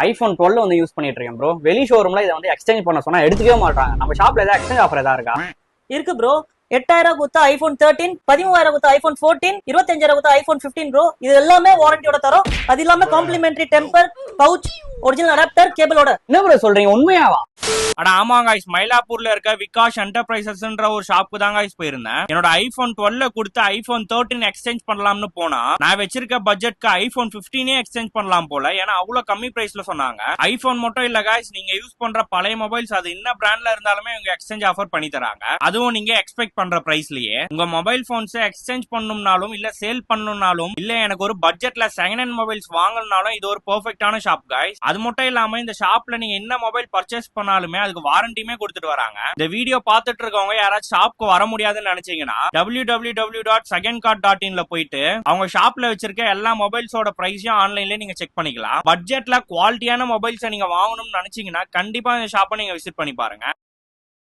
IPhone 12 வந்து use பண்ணிட்டு இருக்கேன் ப்ரோ. வெளி ஷோரூம்ல இதை வந்து எக்ஸ்சேஞ்ச் பண்ண சொன்னா எடுத்துக்கவே மாட்டாங்க. நம்ம ஷாப்ல ஏதாவது எக்ஸ்சேஞ்ச் ஆஃபர் ஏதாவது இருக்கா? இருக்கு ப்ரோ. 8000 கொடுத்தா ஐபோன் 13, 13000 கொடுத்தா ஐபோன் 14, 25000 கொடுத்தா ஐபோன் 15 ப்ரோ. இது எல்லாமே வாரண்டியோட தரோம். அது இல்லாம complimentary temper, pouch, original adapter, கேபிளோட. என்ன ப்ரோ சொல்றீங்க, உண்மையாவா? அட ஆமாங்க guys, மயிலாப்பூர்ல இருக்க விகாஷ் என்டர்பிரைசஸ்ன்ற ஒரு ஷாப்புக்கு தான் guys போயிருந்தேன். என்னோட ஐபோன் 12 கொடுத்து ஐபோன் 13 எக்ஸ்சேஞ்ச் பண்ணலாம்னு போனா நான் வச்சிருக்க பட்ஜெட்க்கு ஐபோன் 15 எக்ஸ்சேஞ்ச் பண்ணலாம் போல. ஏன்னா அவ்வளவு கம்மி பிரைஸ்ல சொன்னாங்க. ஐபோன் மட்டும் இல்ல guys, நீங்க யூஸ் பண்ற பழைய மொபைல்ஸ் அது என்ன பிராண்ட்ல இருந்தாலுமே இவங்க எக்ஸ்சேஞ்ச் ஆஃபர் பண்ணி தராங்க. அதுவும் நீங்க எக்ஸ்பெக்ட் பண்ற பிரைஸ்லயே. உங்க மொபைல் போன்ஸ் எக்ஸ்சேஞ்ச் பண்ணணும்னாலும் இல்ல சேல் பண்ணணும்னாலும் இல்ல எனக்கு ஒரு பட்ஜெட்ல செகண்ட் ஹேண்ட் மொபைல்ஸ் வாங்கணும்னாலும் இது ஒரு பெர்ஃபெக்ட்டான ஷாப் guys. அது மட்டும் இல்லாம இந்த ஷாப்ல நீங்க என்ன மொபைல் பர்ச்சேஸ் பண்ணாலுமே அதுக்கு வாரண்டியுமே கொடுத்துட்டு வராங்க. இந்த வீடியோ பார்த்துட்டு இருக்கவங்க யாராச்சும் ஷாப்க்கு வர முடியாதுன்னு நினைச்சீங்கன்னா www.secondcard.in ல போயிட்டு அவங்க ஷாப்ல வச்சிருக்க எல்லா மொபைல்ஸோட பிரைஸையும் ஆன்லைன்ல நீங்க செக் பண்ணிக்கலாம். பட்ஜெட்ல குவாலிட்டியான மொபைல்ஸ் நீங்க வாங்கணும்னு நினைச்சீங்கன்னா கண்டிப்பா இந்த ஷாப்பை நீங்க விசிட் பண்ணி பாருங்க.